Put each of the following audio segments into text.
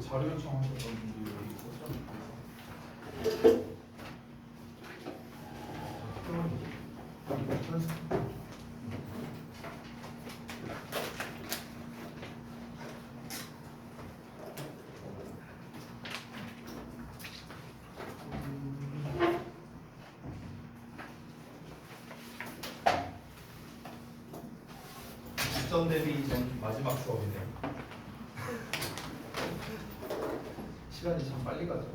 자료 요청하셨던 분들이 여기 있었죠? 그래서 직전 대비 전 마지막 수업이네요. 시간이 참 빨리 가죠.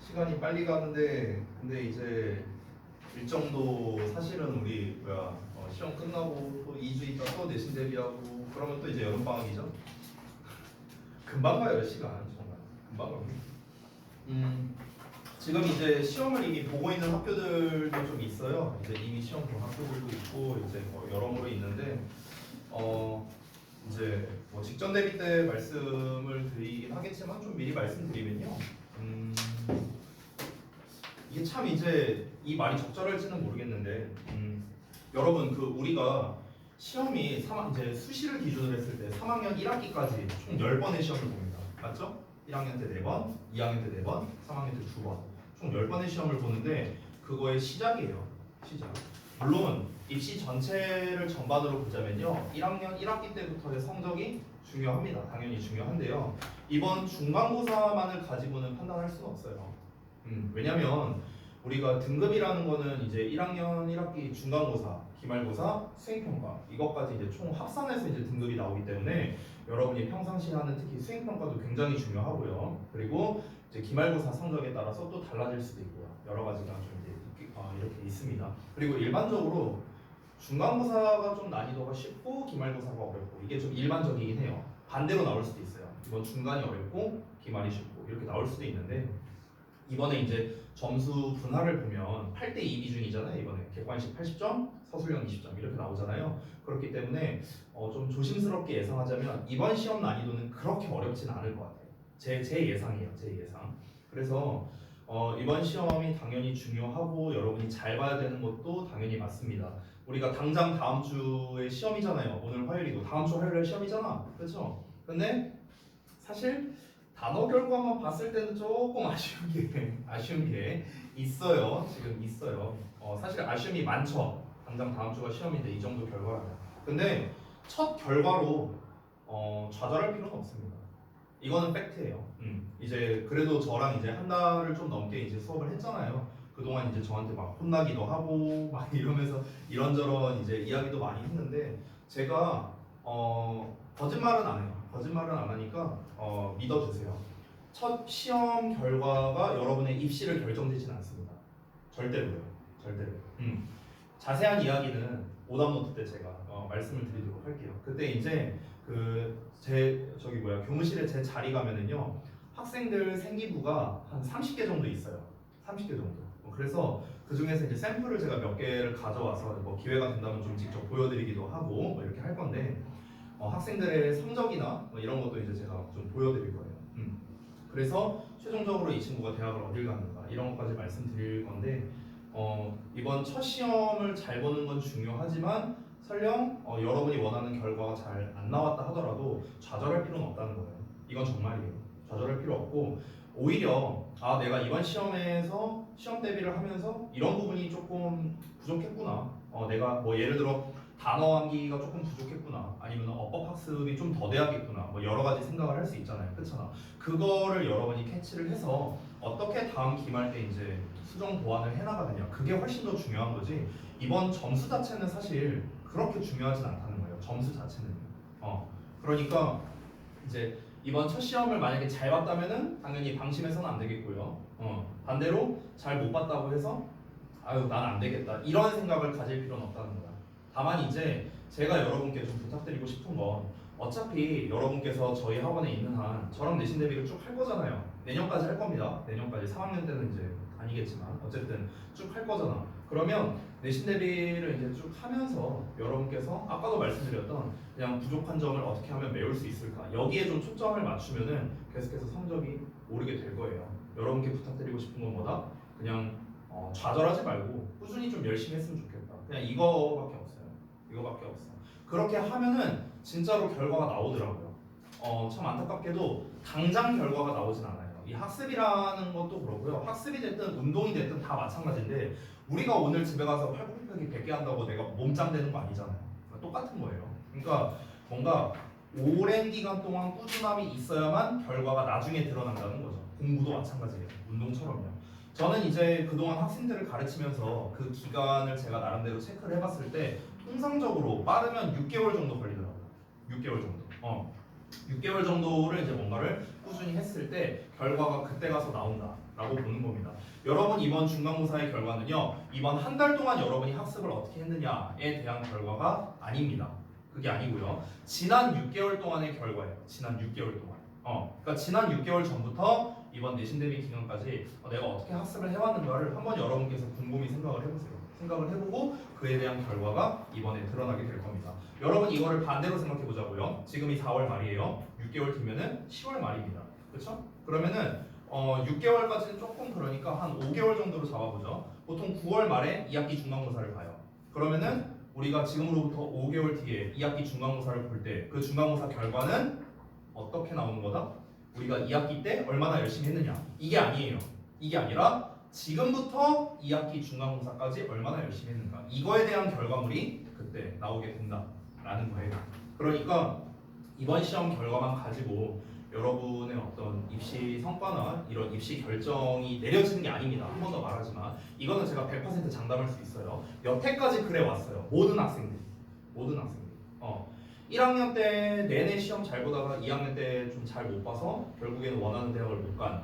시간이 빨리 가는데 근데 이제 일정도 사실은 우리 시험 끝나고 또 2주 있다 또 내신 대비하고 그러면 또 이제 여름 방학이죠. 금방 가요 시간 정말 금방 갑니다. 지금 이제 시험을 이미 보고 있는 학교들도 좀 있어요. 이제 이미 시험 본 학교들도 있고 이제 뭐 여러모로 있는데 이제 뭐 직전 대비 때 말씀을 드리긴 하겠지만 좀 미리 말씀드리면요. 이게 참 이제 이 말이 적절할지는 모르겠는데 여러분 그 우리가 시험이 이제 수시를 기준으로 했을 때 3학년 1학기까지 총 10번의 시험을 봅니다. 맞죠? 1학년 때 4번, 2학년 때 4번, 3학년 때 2번 총 10번의 시험을 보는데 그거의 시작이에요. 시작. 물론 입시 전체를 전반으로 보자면요 1학년 1학기 때부터의 성적이 중요합니다. 당연히 중요한데요 이번 중간고사만을 가지고는 판단할 수는 없어요. 왜냐면 우리가 등급이라는 거는 이제 1학년 1학기 중간고사, 기말고사, 수행평가 이것까지 이제 총 합산해서 이제 등급이 나오기 때문에 여러분이 평상시에 하는 특히 수행평가도 굉장히 중요하고요. 그리고 이제 기말고사 성적에 따라서 또 달라질 수도 있고요. 여러 가지가 좀 이제 이렇게 있습니다. 그리고 일반적으로 중간고사가 좀 난이도가 쉽고 기말고사가 어렵고 이게 좀 일반적이긴 해요. 반대로 나올 수도 있어요. 이번 중간이 어렵고 기말이 쉽고 이렇게 나올 수도 있는데 이번에 이제 점수 분할을 보면 8대2 비중이잖아요. 이번에 객관식 80점, 서술형 20점 이렇게 나오잖아요. 그렇기 때문에 좀 조심스럽게 예상하자면 이번 시험 난이도는 그렇게 어렵지는 않을 것 같아요. 제 예상이에요. 제 예상. 그래서 이번 시험이 당연히 중요하고 여러분이 잘 봐야 되는 것도 당연히 맞습니다. 우리가 당장 다음 주에 시험이잖아요. 오늘 화요일이고 다음 주 화요일에 시험이잖아. 그렇죠? 근데 사실 단어 결과만 봤을 때는 조금 아쉬운 게 있어요. 지금 있어요. 사실 아쉬움이 많죠. 당장 다음 주가 시험인데 이 정도 결과라면. 근데 첫 결과로 좌절할 필요는 없습니다. 이거는 팩트예요. 이제 그래도 저랑 이제 한 달을 좀 넘게 이제 수업을 했잖아요. 그동안 이제 저한테 막 혼나기도 하고 막 이러면서 이런저런 이제 이야기도 많이 했는데 제가 거짓말은 안 해요. 거짓말은 안 하니까 믿어주세요. 첫 시험 결과가 여러분의 입시를 결정짓지는 않습니다. 절대로요. 절대로. 자세한 이야기는 오답노트 때 제가 말씀을 드리도록 할게요. 그때 이제 교무실에 제 자리 가면은요 학생들 생기부가 한 30개 정도 있어요. 30개 정도. 그래서 그 중에서 이제 샘플을 제가 몇 개를 가져와서 뭐 기회가 된다면 좀 직접 보여드리기도 하고 뭐 이렇게 할 건데 학생들의 성적이나 뭐 이런 것도 이제 제가 좀 보여드릴 거예요. 그래서 최종적으로 이 친구가 대학을 어딜 갔는가 이런 것까지 말씀드릴 건데 이번 첫 시험을 잘 보는 건 중요하지만 설령 여러분이 원하는 결과가 잘 안 나왔다 하더라도 좌절할 필요는 없다는 거예요. 이건 정말이에요. 좌절할 필요 없고 오히려 내가 이번 시험에서 시험 대비를 하면서 이런 부분이 조금 부족했구나. 내가 뭐 예를 들어 단어 암기가 조금 부족했구나. 아니면 어법 학습이 좀 더 돼야겠구나. 뭐 여러 가지 생각을 할 수 있잖아요. 그렇잖아. 그거를 여러분이 캐치를 해서 어떻게 다음 기말 때 이제 수정 보완을 해나가느냐. 그게 훨씬 더 중요한 거지. 이번 점수 자체는 사실 그렇게 중요하진 않다는 거예요. 점수 자체는. 그러니까 이제 이번 첫 시험을 만약에 잘 봤다면은 당연히 방심해서는 안 되겠고요. 반대로 잘 못 봤다고 해서 난 안 되겠다 이런 생각을 가질 필요는 없다는 거야. 다만 이제 제가 여러분께 좀 부탁드리고 싶은 건 어차피 여러분께서 저희 학원에 있는 한 저랑 내신 대비를 쭉 할 거잖아요. 내년까지 할 겁니다. 내년까지 3학년 때는 이제 아니겠지만 어쨌든 쭉 할 거잖아. 그러면 내신 대비를 이제 쭉 하면서 여러분께서 아까도 말씀드렸던 그냥 부족한 점을 어떻게 하면 메울 수 있을까 여기에 좀 초점을 맞추면은 계속해서 성적이 오르게 될 거예요. 여러분께 부탁드리고 싶은 건 뭐다? 그냥 좌절하지 말고 꾸준히 좀 열심히 했으면 좋겠다. 그냥 이거밖에 없어요. 이거밖에 없어. 그렇게 하면은 진짜로 결과가 나오더라고요. 참 안타깝게도 당장 결과가 나오진 않아요. 이 학습이라는 것도 그렇고요. 학습이 됐든 운동이 됐든 다 마찬가지인데 우리가 오늘 집에 가서 팔굽혀펴기 100개 한다고 내가 몸짱 되는 거 아니잖아요. 똑같은 거예요. 그러니까 뭔가 오랜 기간 동안 꾸준함이 있어야만 결과가 나중에 드러난다는 거죠. 공부도 마찬가지예요. 운동처럼요. 저는 이제 그동안 학생들을 가르치면서 그 기간을 제가 나름대로 체크를 해봤을 때 통상적으로 빠르면 6개월 정도 걸리더라고요. 6개월 정도. 6개월 정도를 이제 뭔가를 꾸준히 했을 때 결과가 그때 가서 나온다라고 보는 겁니다. 여러분 이번 중간고사의 결과는요. 이번 한 달 동안 여러분이 학습을 어떻게 했느냐에 대한 결과가 아닙니다. 그게 아니고요. 지난 6개월 동안의 결과예요. 지난 6개월 동안. 그러니까 지난 6개월 전부터 이번 내신 대비 기간까지 내가 어떻게 학습을 해왔는가를 한번 여러분께서 곰곰이 생각을 해보세요. 생각을 해보고 그에 대한 결과가 이번에 드러나게 될 겁니다. 여러분 이거를 반대로 생각해 보자고요. 지금이 4월 말이에요. 6개월 뒤면은 10월 말입니다. 그렇죠? 그러면은 6개월까지는 조금 그러니까 한 5개월 정도로 잡아보죠. 보통 9월 말에 2학기 중간고사를 봐요. 그러면은 우리가 지금으로부터 5개월 뒤에 2학기 중간고사를 볼 때 그 중간고사 결과는 어떻게 나오는 거다? 우리가 2학기 때 얼마나 열심히 했느냐 이게 아니에요. 이게 아니라 지금부터 2학기 중간고사까지 얼마나 열심히 했는가 이거에 대한 결과물이 그때 나오게 된다라는 거예요. 그러니까 이번 시험 결과만 가지고 여러분의 어떤 입시 성과나 이런 입시 결정이 내려지는 게 아닙니다. 한 번 더 말하지만 이거는 제가 100% 장담할 수 있어요. 여태까지 그래 왔어요. 모든 학생들이. 1학년 때 내내 시험 잘 보다가 2학년 때 좀 잘 못 봐서 결국에는 원하는 대학을 못 간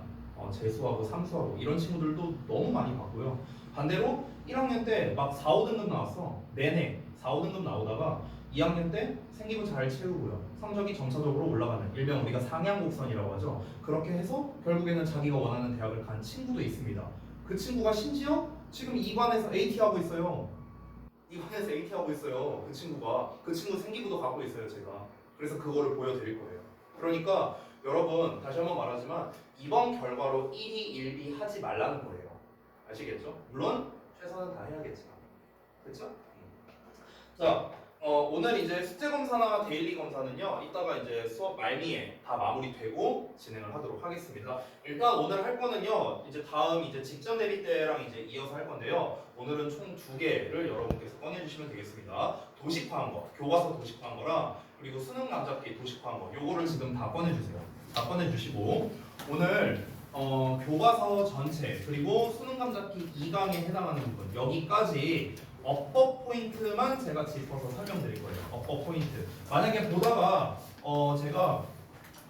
재수하고 삼수하고 이런 친구들도 너무 많이 봤고요. 반대로 1학년 때 막 4, 5등급 나왔어. 내내 4, 5등급 나오다가 2학년 때 생기부 잘 채우고요. 성적이 점차적으로 올라가는 일명 우리가 상향곡선이라고 하죠. 그렇게 해서 결국에는 자기가 원하는 대학을 간 친구도 있습니다. 그 친구가 심지어 지금 이관에서 AT 하고 있어요. 이관에서 AT 하고 있어요. 그 친구가. 그 친구 생기부도 갖고 있어요, 제가. 그래서 그거를 보여드릴 거예요. 그러니까 여러분 다시 한번 말하지만 이번 결과로 1위 1비 하지 말라는 거예요. 아시겠죠? 물론 최선은 다 해야겠지만. 그렇죠? 자, 오늘 이제 숙제 검사나 데일리 검사는요. 이따가 이제 수업 말미에 다 마무리되고 진행을 하도록 하겠습니다. 일단 오늘 할 거는요. 이제 다음 이제 직전 대비 때랑 이제 이어서 할 건데요. 오늘은 총 2개를 여러분께서 꺼내주시면 되겠습니다. 도식화한 거, 교과서 도식화한 거랑 그리고 수능 남잡기 도식화한 거. 요거를 지금 다 꺼내주세요. 다 꺼내주시고 오늘 교과서 전체 그리고 수능 감잡기 2강에 해당하는 부분 여기까지 어법 포인트만 제가 짚어서 설명드릴 거예요. 어법 포인트. 만약에 보다가 제가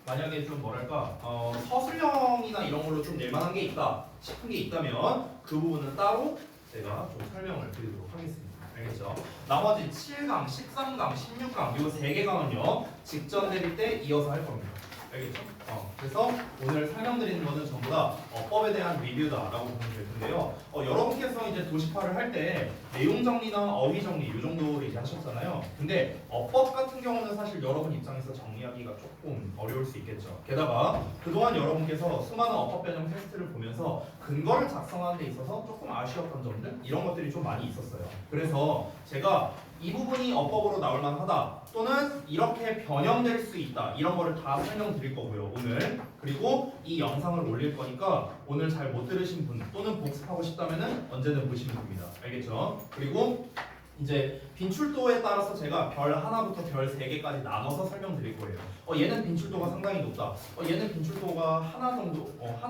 만약에 좀 뭐랄까 서술형이나 이런 걸로 좀 낼만한 게 있다 싶은 게 있다면 그 부분은 따로 제가 좀 설명을 드리도록 하겠습니다. 알겠죠? 나머지 7강, 13강, 16강 요 3개 강은요 직전 대비 때 이어서 할 겁니다. 알겠죠? 그래서 오늘 설명드리는 거는 전부 다 어법에 대한 리뷰다라고 보면 될 텐데요. 여러분께서 이제 도식화를 할 때 내용 정리나 어휘 정리 이 정도를 이제 하셨잖아요. 근데 어법 같은 경우는 사실 여러분 입장에서 정리하기가 조금 어려울 수 있겠죠. 게다가 그동안 여러분께서 수많은 어법 변형 테스트를 보면서 근거를 작성하는 데 있어서 조금 아쉬웠던 점들 이런 것들이 좀 많이 있었어요. 그래서 제가 이 부분이 어법으로 나올 만하다 또는 이렇게 변형될 수 있다 이런 거를 다 설명드릴 거고요 오늘. 그리고 이 영상을 올릴 거니까 오늘 잘 못 들으신 분 또는 복습하고 싶다면 언제든 보시면 됩니다. 알겠죠? 그리고 이제 빈출도에 따라서 제가 별 하나부터 별 3개까지 나눠서 설명드릴 거예요. 얘는 빈출도가 상당히 높다. 얘는 빈출도가 하나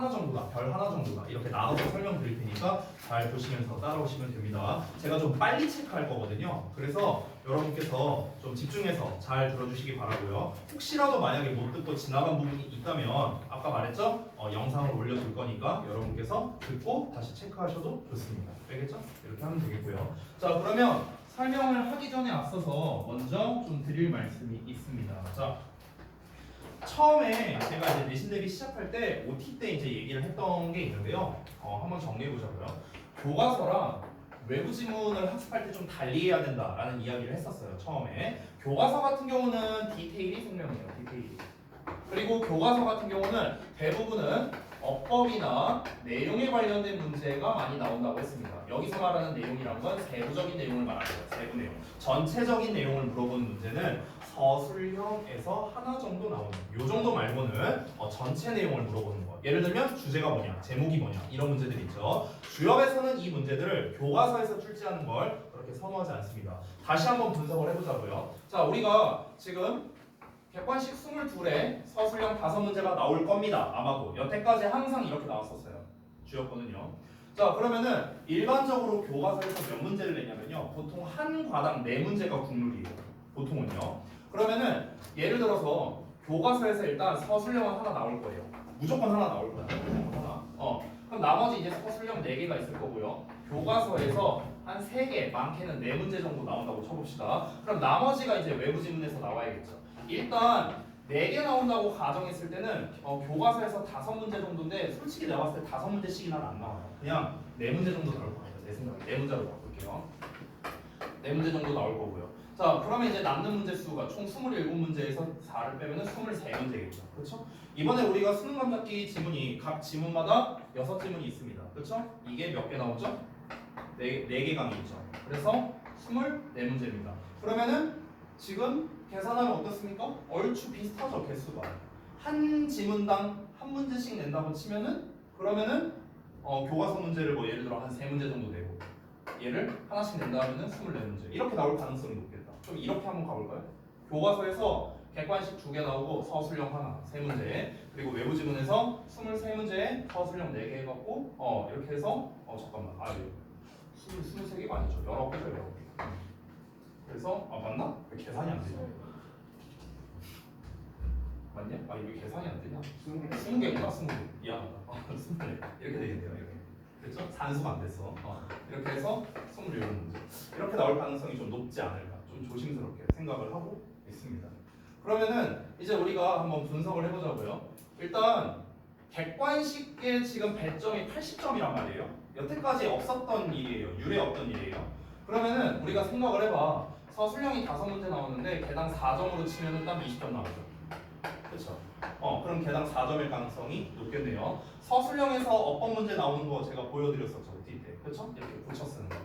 정도다. 별 하나 정도다. 이렇게 나눠서 설명드릴 테니까 잘 보시면서 따라오시면 됩니다. 제가 좀 빨리 체크할 거거든요. 그래서 여러분께서 좀 집중해서 잘 들어주시기 바라고요. 혹시라도 만약에 못 듣고 지나간 부분이 있다면 아까 말했죠? 영상을 올려둘 거니까 여러분께서 듣고 다시 체크하셔도 좋습니다. 알겠죠? 이렇게 하면 되겠고요. 자, 그러면 설명을 하기 전에 앞서서 먼저 좀 드릴 말씀이 있습니다. 자, 처음에 제가 이제 내신 대비 시작할 때 OT 때 이제 얘기를 했던 게 있는데요. 한번 정리해 보자고요. 교과서랑 외부 지문을 학습할 때 좀 달리해야 된다라는 이야기를 했었어요. 처음에 교과서 같은 경우는 디테일이 생명이에요. 디테일이. 그리고 교과서 같은 경우는 대부분은 어법이나 내용에 관련된 문제가 많이 나온다고 했습니다. 여기서 말하는 내용이란 건 세부적인 내용을 말하는 거예요. 세부 내용. 전체적인 내용을 물어보는 문제는 서술형에서 하나 정도 나오는 요 정도 말고는 전체 내용을 물어보는 거. 예를 들면 주제가 뭐냐, 제목이 뭐냐 이런 문제들이 있죠. 주협에서는 이 문제들을 교과서에서 출제하는 걸 그렇게 선호하지 않습니다. 다시 한번 분석을 해보자고요. 자, 우리가 지금 객관식 22에 서술형 5문제가 나올 겁니다. 아마도 여태까지 항상 이렇게 나왔었어요. 주였거든요. 자, 그러면은 일반적으로 교과서에서 몇 문제를 내냐면요, 보통 한 과당 4문제가 국룰이에요. 보통은요. 그러면은 예를 들어서 교과서에서 일단 서술형은 하나 나올 거예요. 무조건 하나 나올 거야. 무조건 하나. 그럼 나머지 이제 서술형 4개가 있을 거고요. 교과서에서 한 3개, 많게는 4문제 정도 나온다고 쳐봅시다. 그럼 나머지가 이제 외부 지문에서 나와야겠죠. 일단 4개 나온다고 가정했을 때는 교과서에서 5문제 정도인데, 솔직히 내가 봤을 때 5문제씩이나 안 나와요. 그냥 4문제 정도 나올 것 같아요. 내 생각에 4문제로 바꿀게요. 4문제 정도 나올 거고요. 자, 그러면 이제 남는 문제 수가 총 27문제에서 4를 빼면 23문제겠죠. 그렇죠? 이번에 우리가 수능 감잡기 지문이 각 지문마다 6지문이 있습니다. 그렇죠? 이게 몇 개 나오죠? 4개 강이 있죠. 그래서 24문제입니다. 그러면은 지금 계산하면 어떻습니까? 얼추 비슷하죠, 개수가. 한 지문당 한 문제씩 낸다고 치면은, 그러면은 교과서 문제를 뭐 예를 들어 한 3문제 정도 내고 얘를 하나씩 낸다 하면은 24문제 이렇게 나올 가능성이 높겠다. 좀 이렇게 한번 가볼까요? 교과서에서 객관식 2개 나오고 서술형 하나 3문제, 그리고 외부 지문에서 23문제에 서술형 4개 해갖고 이렇게 해서 잠깐만, 23개가 아니죠. 19개죠, 19개. 그래서 맞나? 왜 계산이 안 되냐? 맞냐? 왜 계산이 안 되냐? 20개구나, 20개. 미안하다. 20개. 이렇게 되겠네요. 이렇게. 그렇죠? 산수가 안 됐어. 이렇게 해서 27문제. 이렇게 나올 가능성이 좀 높지 않을까? 좀 조심스럽게 생각을 하고 있습니다. 그러면은 이제 우리가 한번 분석을 해보자고요. 일단 객관식의 지금 배점이 80점이란 말이에요. 여태까지 없었던 일이에요. 유례 없던 일이에요. 그러면은 우리가 생각을 해봐. 서술형이 5문제 나오는데 개당 4점으로 치면은 딱 20점 나오죠. 그렇죠? 그럼 개당 4점일 가능성이 높겠네요. 서술형에서 어법 문제 나오는 거 제가 보여드렸었죠. 뒤에. 그렇죠? 이렇게 붙여 쓰는 거.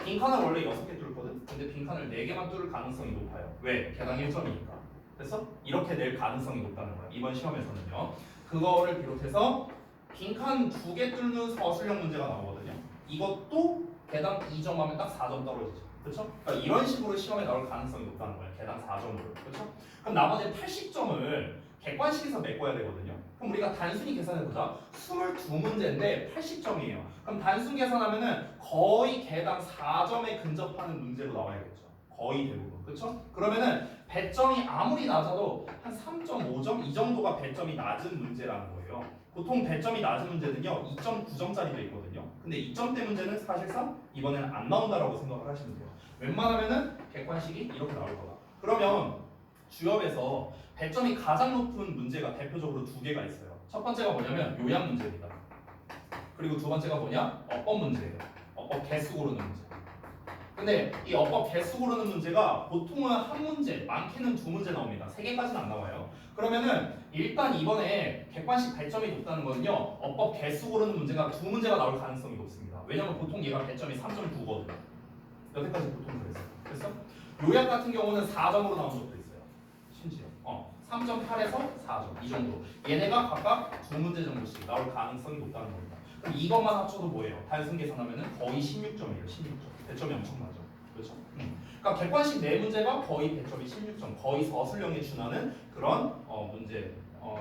빈칸을 원래 6개 뚫거든? 근데 빈칸을 4개만 뚫을 가능성이 높아요. 왜? 개당 1점이니까. 그래서 이렇게 낼 가능성이 높다는 거야. 이번 시험에서는요. 그거를 비롯해서 빈칸 2개 뚫는 서술형 문제가 나오거든요. 이것도 개당 2점 하면 딱 4점 떨어지죠. 그렇죠? 그러니까 이런 식으로 시험에 나올 가능성이 높다는 거예요. 개당 4점으로. 그렇죠? 그럼 나머지 80점을 객관식에서 메꿔야 되거든요. 그럼 우리가 단순히 계산해보자. 22문제인데 80점이에요. 그럼 단순 계산하면은 거의 개당 4점에 근접하는 문제로 나와야겠죠. 거의 대부분. 그렇죠? 그러면은 배점이 아무리 낮아도 한 3.5점 이 정도가 배점이 낮은 문제라는 거예요. 보통 배점이 낮은 문제는요 2.9점짜리도 있거든요. 근데 2점대 문제는 사실상 이번에는 안 나온다라고 생각을 하시면 돼요. 웬만하면은 객관식이 이렇게 나올 거다. 그러면 주협에서 배점이 가장 높은 문제가 대표적으로 2개가 있어요. 첫 번째가 뭐냐면 요약 문제입니다. 그리고 두 번째가 뭐냐? 어법 문제예요. 어법 개수 고르는 문제. 근데 이 어법 개수 고르는 문제가 보통은 한 문제, 많게는 2문제 나옵니다. 3개까지는 안 나와요. 그러면은 일단 이번에 객관식 배점이 높다는 거는요, 어법 개수 고르는 문제가 2문제가 나올 가능성이 높습니다. 왜냐면 보통 얘가 배점이 3.9거든요. 여태까지 보통 그랬어요. 그래서 요약 같은 경우는 4점으로 나온 적도 있어요. 심지어 3.8에서 4점 이 정도. 얘네가 각각 2문제 정도씩 나올 가능성이 높다는 겁니다. 그럼 이것만 합쳐도 뭐예요? 단순 계산하면은 거의 16점이에요. 16점. 배점이 엄청나죠. 그렇죠? 그러니까 객관식 4문제가 거의 배점이 16점, 거의 서술형에 준하는 그런 문제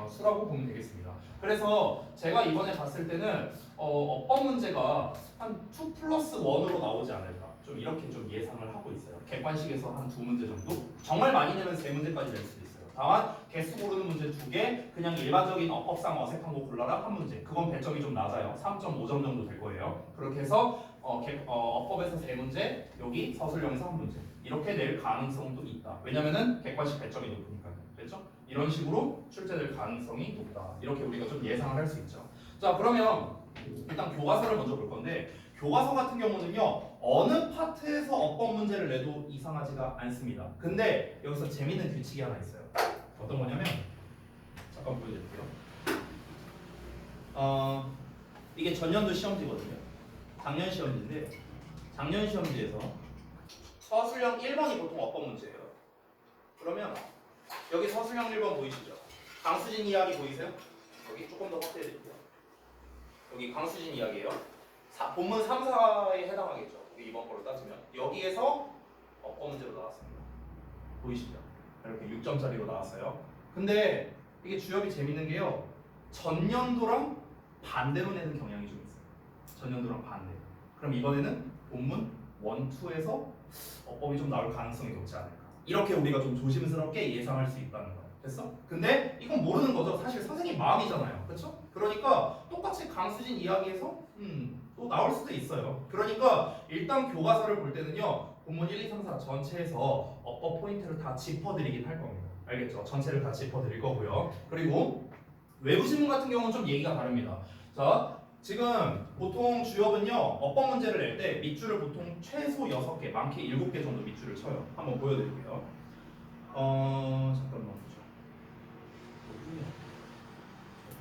수라고 보면 되겠습니다. 그래서 제가 이번에 봤을 때는 어법 문제가 한 2+1으로 나오지 않을까, 좀 이렇게 좀 예상을 하고 있어요. 객관식에서 한 2문제 정도, 정말 많이 내면 3문제까지 낼 수도 있어요. 다만 개수 고르는 문제 2개, 그냥 일반적인 어법상 어색한 거 골라라 한 문제, 그건 배점이 좀 낮아요. 3.5점 정도 될 거예요. 그렇게 해서 어법에서 3문제, 여기 서술형에서 1문제 이렇게 낼 가능성도 있다. 왜냐면은 객관식 배점이 높으니까요. 그렇죠? 이런 식으로 출제될 가능성이 높다. 이렇게 우리가 좀 예상을 할 수 있죠. 자, 그러면 일단 교과서를 먼저 볼 건데, 교과서 같은 경우는요 어느 파트에서 어법 문제를 내도 이상하지가 않습니다. 근데 여기서 재밌는 규칙이 하나 있어요. 어떤 거냐면, 잠깐 보여드릴게요. 이게 전년도 시험지거든요. 작년 시험지인데, 작년 시험지에서 서술형 1번이 보통 어법 문제예요. 그러면 여기 서술형 1번 보이시죠? 강수진 이야기 보이세요? 여기 조금 더 확대해 드릴게요. 여기 강수진 이야기예요. 본문 3, 4에 해당하겠죠. 우리 이번 거로 따지면 여기에서 어법 문제로 나왔습니다. 보이시죠? 이렇게 6점짜리로 나왔어요. 근데 이게 주역이 재밌는 게요. 전년도랑 반대로 내는 경향이 좀 있어요. 전년도랑 반대. 그럼 이번에는 본문 1, 2에서 어법이 좀 나올 가능성이 높지 않을까. 이렇게 우리가 좀 조심스럽게 예상할 수 있다는 거예요. 됐어? 근데 이건 모르는 거죠. 사실 선생님 마음이잖아요. 그렇죠? 그러니까 똑같이 강수진 이야기에서 또 나올 수도 있어요. 그러니까 일단 교과서를 볼 때는요. 본문 1, 2, 3, 4 전체에서 어법 포인트를 다 짚어드리긴 할 겁니다. 알겠죠? 전체를 다 짚어드릴 거고요. 그리고 외부 신문 같은 경우는 좀 얘기가 다릅니다. 자, 지금 보통 주역은요. 어법 문제를 낼 때 밑줄을 보통 최소 6개, 많게 7개 정도 밑줄을 쳐요. 한번 보여드릴게요. 잠깐만 보자.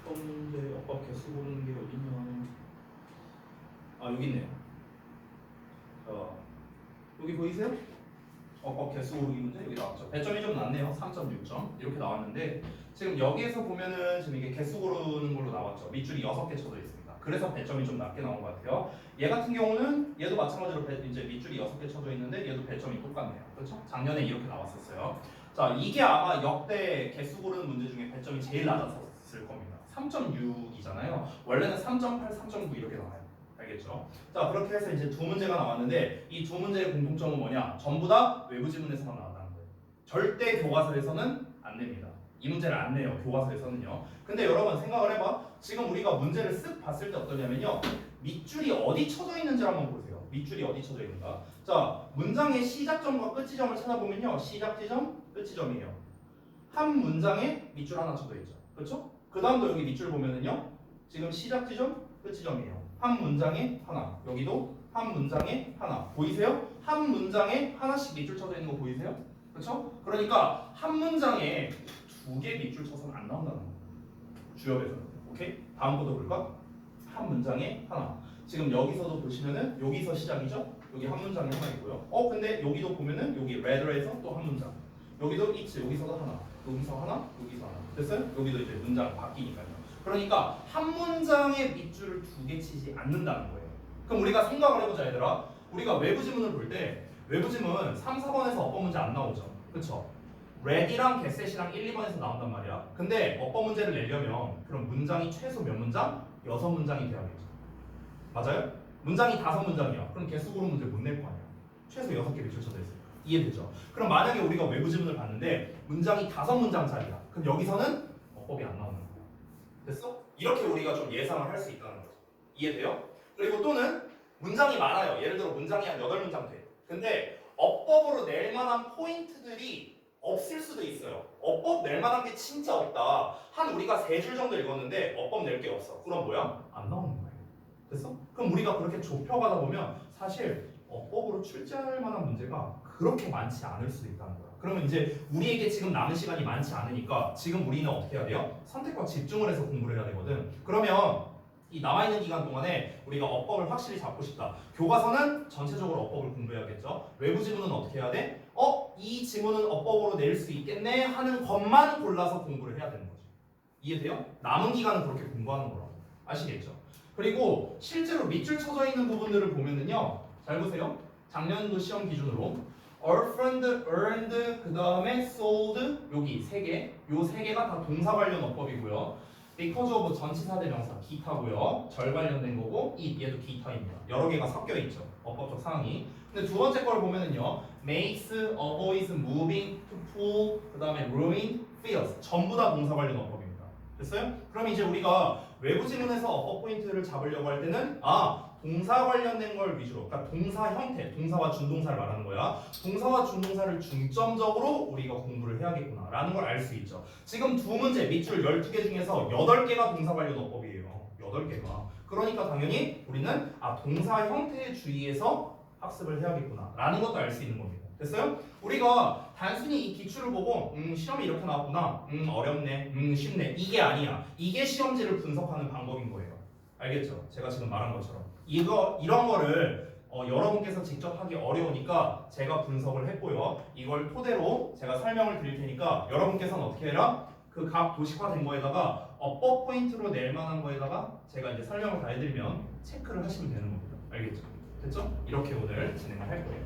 어법 문제, 어법 개수 보는 게 어딨냐. 아, 여기 있네요. 자, 여기 보이세요? 어법 개수 고르기 문제 여기 나왔죠. 배점이 좀 낮네요. 3.6점 이렇게 나왔는데 지금 여기에서 보면은 지금 이게 개수 고르는 걸로 나왔죠. 밑줄이 6개 쳐져 있습니다. 그래서 배점이 좀 낮게 나온 것 같아요. 얘 같은 경우는 얘도 마찬가지로 이제 밑줄이 6개 쳐져 있는데 얘도 배점이 똑같네요. 그렇죠? 작년에 이렇게 나왔었어요. 자, 이게 아마 역대 개수 고르는 문제 중에 배점이 제일 낮았을 겁니다. 3.6이잖아요. 원래는 3.8, 3.9 이렇게 나와요. 알겠죠? 자, 그렇게 해서 이제 두 문제가 나왔는데 이 두 문제의 공통점은 뭐냐? 전부 다 외부 지문에서만 나왔다는 거예요. 절대 교과서에서는 안 냅니다. 이 문제를 안 내요. 교과서에서는요. 근데 여러분 생각을 해봐. 지금 우리가 문제를 쓱 봤을 때 어떠냐면요. 밑줄이 어디 쳐져 있는지 한번 보세요. 밑줄이 어디 쳐져 있는가? 자, 문장의 시작점과 끝 지점을 찾아보면요. 시작 지점, 끝 지점이에요. 한 문장에 밑줄 하나 쳐져 있죠. 그렇죠? 그 다음도 여기 밑줄 보면은요. 지금 시작 지점, 끝 지점이에요. 한 문장에 하나. 여기도 한 문장에 하나. 보이세요? 한 문장에 하나씩 밑줄 쳐져 있는 거 보이세요? 그렇죠? 그러니까 한 문장에 2개 밑줄 쳐서는 안 나온다는 거예요. 주역에서는. 오케이? 다음 것도 볼까? 한 문장에 하나. 지금 여기서도 보시면은 여기서 시작이죠? 여기 한 문장에 하나 있고요. 근데 여기도 보면은 여기 redder에서 또 한 문장. 여기도 있지. 여기서도 하나. 여기서 하나. 여기서 하나. 됐어요? 여기도 이제 문장 바뀌니까요. 그러니까 한 문장에 밑줄을 2개 치지 않는다는 거예요. 그럼 우리가 생각을 해보자 얘들아. 우리가 외부 지문을 볼 때 외부 지문 3, 4번에서 어법 문제 안 나오죠. 그쵸? red이랑 get셋이랑 1, 2번에서 나온단 말이야. 근데 어법 문제를 내려면 그럼 문장이 최소 몇 문장? 6문장이 돼야겠죠. 맞아요? 문장이 5문장이야. 그럼 개수 고르는 문제 못 낼 거 아니야. 최소 6개 밑줄 쳐져 있으니까. 이해되죠? 그럼 만약에 우리가 외부 지문을 봤는데 문장이 5문장짜리야. 그럼 여기서는 어법이 안 나오는 거야. 됐어? 이렇게 우리가 좀 예상을 할 수 있다는 거죠. 이해돼요? 그리고 또는 문장이 많아요. 예를 들어 문장이 한 8문장 돼. 근데 어법으로 낼 만한 포인트들이 없을 수도 있어요. 어법 낼 만한 게 진짜 없다. 한 우리가 3줄 정도 읽었는데 어법 낼 게 없어. 그럼 뭐야? 안 나오는 거예요. 됐어? 그럼 우리가 그렇게 좁혀가다 보면 사실 어법으로 출제할 만한 문제가 그렇게 많지 않을 수도 있다는 거야. 그러면 이제 우리에게 지금 남은 시간이 많지 않으니까 지금 우리는 어떻게 해야 돼요? 선택과 집중을 해서 공부를 해야 되거든. 그러면 이 남아있는 기간 동안에 우리가 어법을 확실히 잡고 싶다. 교과서는 전체적으로 어법을 공부해야겠죠. 외부 지문은 어떻게 해야 돼? 이 지문은 어법으로 낼 수 있겠네 하는 것만 골라서 공부를 해야 되는 거죠. 이해돼요? 남은 기간은 그렇게 공부하는 거라고. 아시겠죠? 그리고 실제로 밑줄 쳐져 있는 부분들을 보면은요. 잘 보세요. 작년도 시험 기준으로 orphaned, earned, 그 다음에 sold 여기 3개. 요 3개가 다 동사 관련 어법이고요. because of 전치사 대명사 기타고요. 절 관련된 거고 얘도 기타입니다. 여러 개가 섞여 있죠. 어법적 상황이. 근데 두 번째 걸 보면은요. makes, avoids, moving, to pull, 그 다음에 ruin, fears 전부 다 동사 관련 어법입니다. 됐어요? 그럼 이제 우리가 외부 지문에서 어법 포인트를 잡으려고 할 때는 동사 관련된 걸 위주로, 그러니까 동사 형태, 동사와 준동사를 말하는 거야. 동사와 준동사를 중점적으로 우리가 공부를 해야겠구나 라는 걸 알 수 있죠. 지금 두 문제 밑줄 12개 중에서 8개가 동사 관련 어법이에요. 8개가. 그러니까 당연히 우리는 동사 형태에 주의해서 학습을 해야겠구나 라는 것도 알 수 있는 겁니다. 됐어요? 우리가 단순히 이 기출을 보고 시험이 이렇게 나왔구나, 어렵네, 쉽네, 이게 아니야. 이게 시험지를 분석하는 방법인 거예요. 알겠죠? 제가 지금 말한 것처럼 이런 거를 여러분께서 직접 하기 어려우니까 제가 분석을 했고요. 이걸 토대로 제가 설명을 드릴 테니까 여러분께서는 어떻게 해라? 그 각 도식화된 거에다가 어법 포인트로 낼 만한 거에다가 제가 이제 설명을 다 해드리면 체크를 하시면 되는 겁니다. 알겠죠? 됐죠? 이렇게 오늘 진행을 할 거예요.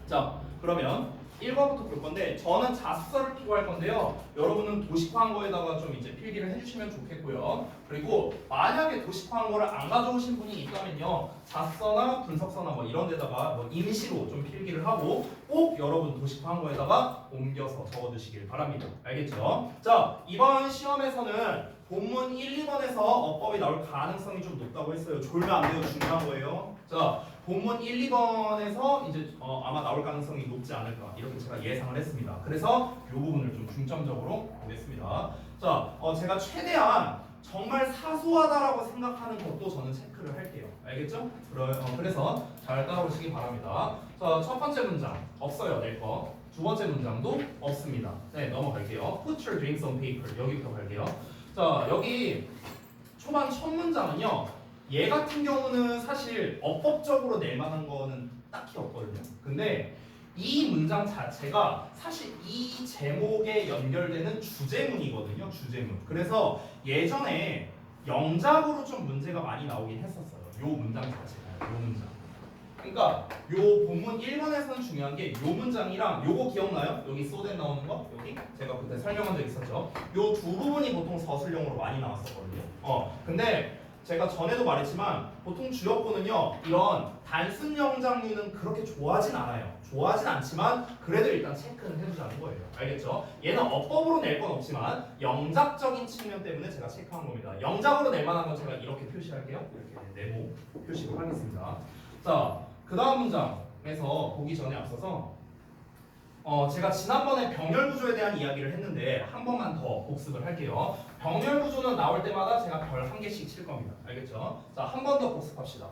자, 그러면 1번부터 볼 건데 저는 자수서를 피고 할 건데요. 여러분은 도식화한 거에다가 좀 이제 필기를 해주시면 좋겠고요. 그리고 만약에 도식화한 거를 안 가져오신 분이 있다면요, 자수서나 분석서나 뭐 이런 데다가 뭐 임시로 좀 필기를 하고 꼭 여러분 도식화한 거에다가 옮겨서 적어두시길 바랍니다. 알겠죠? 자, 이번 시험에서는 본문 1, 2번에서 어법이 나올 가능성이 좀 높다고 했어요. 졸면 안 돼요. 중요한 거예요. 자, 본문 1, 2번에서 이제 아마 나올 가능성이 높지 않을까 이렇게 제가 예상을 했습니다. 그래서 이 부분을 좀 중점적으로 보겠습니다. 자, 제가 최대한 정말 사소하다라고 생각하는 것도 저는 체크를 할게요. 알겠죠? 그래서 잘 따라오시기 바랍니다. 자, 첫 번째 문장 없어요. 낼 거. 두 번째 문장도 없습니다. 네, 넘어갈게요. Put your drinks on paper. 여기부터 갈게요. 자, 여기 초반 첫 문장은요. 얘 같은 경우는 사실 어법적으로 낼 만한 거는 딱히 없거든요. 근데 이 문장 자체가 사실 이 제목에 연결되는 주제문이거든요. 주제문. 그래서 예전에 영작으로 좀 문제가 많이 나오긴 했었어요. 요 문장 자체가. 요 문장. 그러니까 요 본문 1번에서는 중요한 게 요 문장이랑 요거 기억나요? 여기 소댓 나오는 거? 여기? 제가 그때 설명한 적 있었죠. 요 두 부분이 보통 서술형으로 많이 나왔었거든요. 근데 제가 전에도 말했지만 보통 주역부는요 이런 단순 영장류는 그렇게 좋아하진 않아요. 좋아하진 않지만 그래도 일단 체크는 해두자는 거예요. 알겠죠? 얘는 어법으로 낼 건 없지만 영작적인 측면 때문에 제가 체크한 겁니다. 영작으로 낼 만한 건 제가 이렇게 표시할게요. 이렇게 네모 표시를 하겠습니다. 자, 그 다음 문장에서 보기 전에 앞서서 제가 지난번에 병렬 구조에 대한 이야기를 했는데 한 번만 더 복습을 할게요. 병렬 구조는 나올 때마다 제가 별 한 개씩 칠 겁니다. 알겠죠? 자, 한 번 더 복습합시다.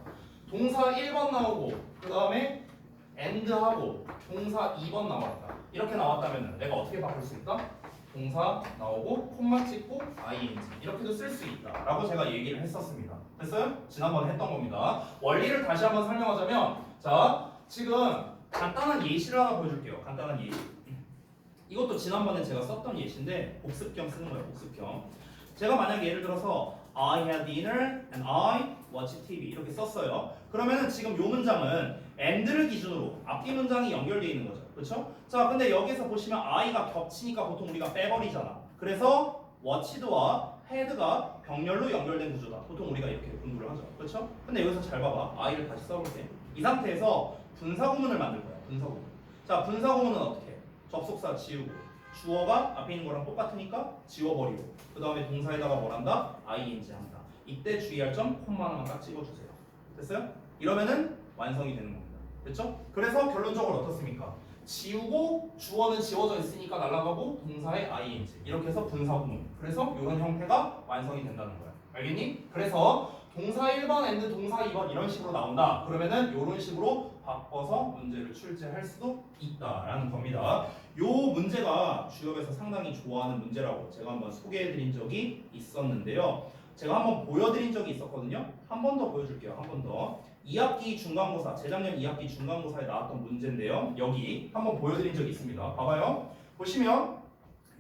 동사 1번 나오고 그 다음에 and하고 동사 2번 나왔다. 이렇게 나왔다면 내가 어떻게 바꿀 수 있다? 동사 나오고 콤마 찍고 ing 이렇게도 쓸 수 있다 라고 제가 얘기를 했었습니다. 됐어요? 지난번에 했던 겁니다. 원리를 다시 한번 설명하자면 자, 지금 간단한 예시를 하나 보여줄게요. 간단한 예시. 이것도 지난번에 제가 썼던 예시인데 복습 겸 쓰는 거예요. 복습 겸. 제가 만약에 예를 들어서 I had dinner and I watched TV 이렇게 썼어요. 그러면은 지금 요 문장은 and를 기준으로 앞뒤 문장이 연결되어 있는 거죠. 그렇죠? 자, 근데 여기서 보시면 I가 겹치니까 보통 우리가 빼버리잖아. 그래서 watched와 had가 병렬로 연결된 구조다. 보통 우리가 이렇게 분류를 하죠. 그렇죠? 근데 여기서 잘 봐봐. I를 다시 써볼게. 이 상태에서 분사구문을 만들 거야. 분사구문. 자, 분사구문은 어떻게 해? 접속사 지우고 주어가 앞에 있는 거랑 똑같으니까 지워버리고 그 다음에 동사에다가 뭘 한다? ing 한다. 이때 주의할 점 콤마 하나만 딱 찍어주세요. 됐어요? 이러면은 완성이 되는 겁니다. 됐죠? 그래서 결론적으로 어떻습니까? 지우고 주어는 지워져 있으니까 날아가고 동사에 ing 이렇게 해서 분사구문. 그래서 이런 형태가 완성이 된다는 거야. 알겠니? 그래서 동사 1번 and 동사 2번 이런 식으로 나온다. 그러면은 이런 식으로 바꿔서 문제를 출제할 수도 있다라는 겁니다. 요 문제가 주역에서 상당히 좋아하는 문제라고 제가 한번 소개해드린 적이 있었는데요. 제가 한번 보여드린 적이 있었거든요. 한 번 더 보여줄게요. 한 번 더. 2학기 중간고사, 재작년 2학기 중간고사에 나왔던 문제인데요. 여기 한번 보여드린 적이 있습니다. 봐봐요. 보시면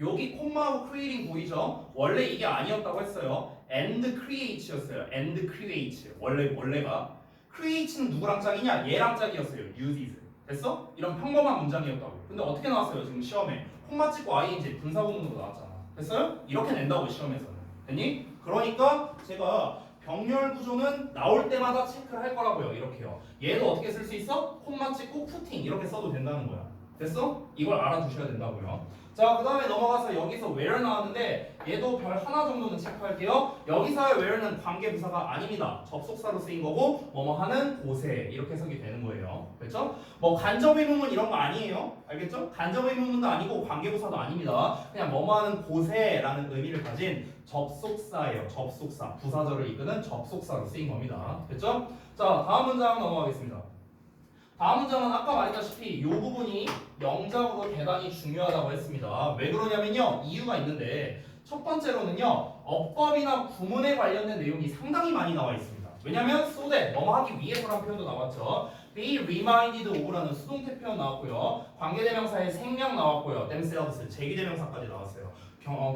여기 콤마하고 creating 보이죠? 원래 이게 아니었다고 했어요. and create였어요. and create. 원래가 create는 누구랑 짝이냐? 얘랑 짝이었어요. uses. 됐어? 이런 평범한 문장이었다고. 근데 어떻게 나왔어요? 지금 시험에 콤마 찍고 ing 분사구문으로 나왔잖아. 됐어요? 이렇게 낸다고 시험에서는. 됐니? 그러니까 제가 병렬 구조는 나올 때마다 체크를 할 거라고요. 이렇게요. 얘도 어떻게 쓸 수 있어? 콤마 찍고 푸팅 이렇게 써도 된다는 거야. 됐어? 이걸 알아두셔야 된다고요. 자, 그 다음에 넘어가서 여기서 where 나왔는데 얘도 별 하나 정도는 체크할게요. 여기서의 where는 관계부사가 아닙니다. 접속사로 쓰인 거고 뭐뭐 하는 곳에 이렇게 해석이 되는 거예요. 그렇죠? 뭐 간접의문문 이런 거 아니에요. 알겠죠? 간접의문문도 아니고 관계부사도 아닙니다. 그냥 뭐뭐 하는 곳에 라는 의미를 가진 접속사예요. 접속사. 부사절을 이끄는 접속사로 쓰인 겁니다. 됐죠? 자, 다음 문장 넘어가겠습니다. 다음 문장은 아까 말했다시피 이 부분이 영작으로 대단히 중요하다고 했습니다. 왜 그러냐면요. 이유가 있는데 첫 번째로는요. 어법이나 구문에 관련된 내용이 상당히 많이 나와 있습니다. 왜냐면 so that 뭐뭐 하기 위해서라는 표현도 나왔죠. be reminded of라는 수동태 표현 나왔고요. 관계대명사의 생명 나왔고요. themselves 제기대명사까지 나왔어요.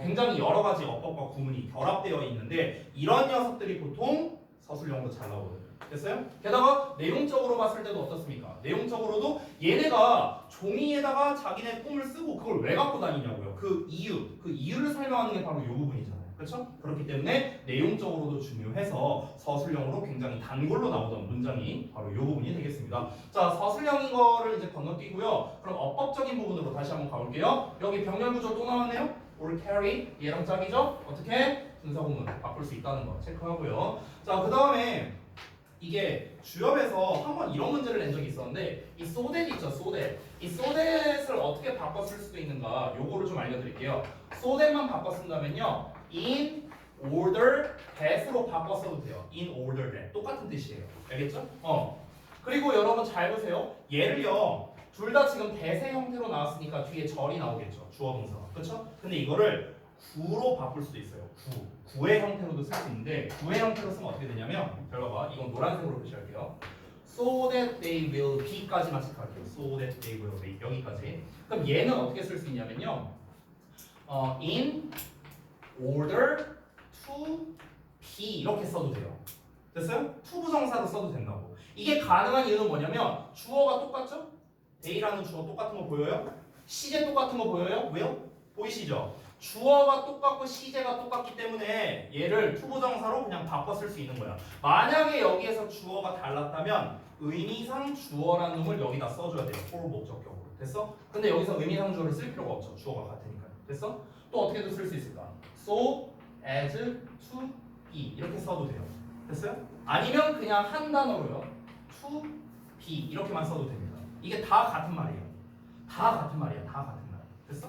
굉장히 여러 가지 어법과 구문이 결합되어 있는데 이런 녀석들이 보통 서술형으로 잘 나오거든요. 됐어요? 게다가 내용적으로 봤을 때도 어떻습니까? 내용적으로도 얘네가 종이에다가 자기네 꿈을 쓰고 그걸 왜 갖고 다니냐고요. 그 이유를 설명하는 게 바로 이 부분이잖아요. 그렇죠? 그렇기 때문에 내용적으로도 중요해서 서술형으로 굉장히 단골로 나오던 문장이 바로 이 부분이 되겠습니다. 자, 서술형인 거를 이제 건너뛰고요. 그럼 어법적인 부분으로 다시 한번 가볼게요. 여기 병렬 구조 또 나왔네요. or carry 얘랑 짝이죠? 어떻게? 분사구문 바꿀 수 있다는 거 체크하고요. 자, 그 다음에 이게 주엽에서 한번 이런 문제를 낸 적이 있었는데 이 so that 있죠, so that. 이 so that을 어떻게 바꿔 쓸 수도 있는가 요거를 좀 알려드릴게요. so that만 바꿔 쓴다면요 in order that으로 바꿔 써도 돼요. in order that 똑같은 뜻이에요. 알겠죠? 그리고 여러분 잘 보세요. 얘를요 둘 다 지금 대세 형태로 나왔으니까 뒤에 절이 나오겠죠. 주어 동사가. 그렇죠? 근데 이거를 구로 바꿀 수도 있어요. 구의 형태로도 쓸 수 있는데 구의 형태로 쓰면 어떻게 되냐면 잘 봐봐. 이건 노란색으로 표시할게요. So that they will be까지만 체크할게요. So that they will be 여기까지. 그럼 얘는 어떻게 쓸 수 있냐면요. in order to be 이렇게 써도 돼요. 됐어요? to 부정사로 써도 된다고. 이게 가능한 이유는 뭐냐면 주어가 똑같죠? they라는 주어 똑같은 거 보여요? 시제 똑같은 거 보여요? 왜요? 보이시죠? 주어가 똑같고 시제가 똑같기 때문에 얘를 투부정사로 그냥 바꿔 쓸 수 있는 거야. 만약에 여기에서 주어가 달랐다면 의미상 주어라는 놈을 여기다 써줘야 돼요. for 목적격으로. 됐어? 근데 여기서 의미상 주어를 쓸 필요가 없죠. 주어가 같으니까요. 됐어? 또 어떻게도 쓸 수 있을까? so, as, to, be 이렇게 써도 돼요. 됐어요? 아니면 그냥 한 단어로요. to, be 이렇게만 써도 됩니다. 이게 다 같은 말이에요. 다 같은 말이야. 다 같은 말. 됐어?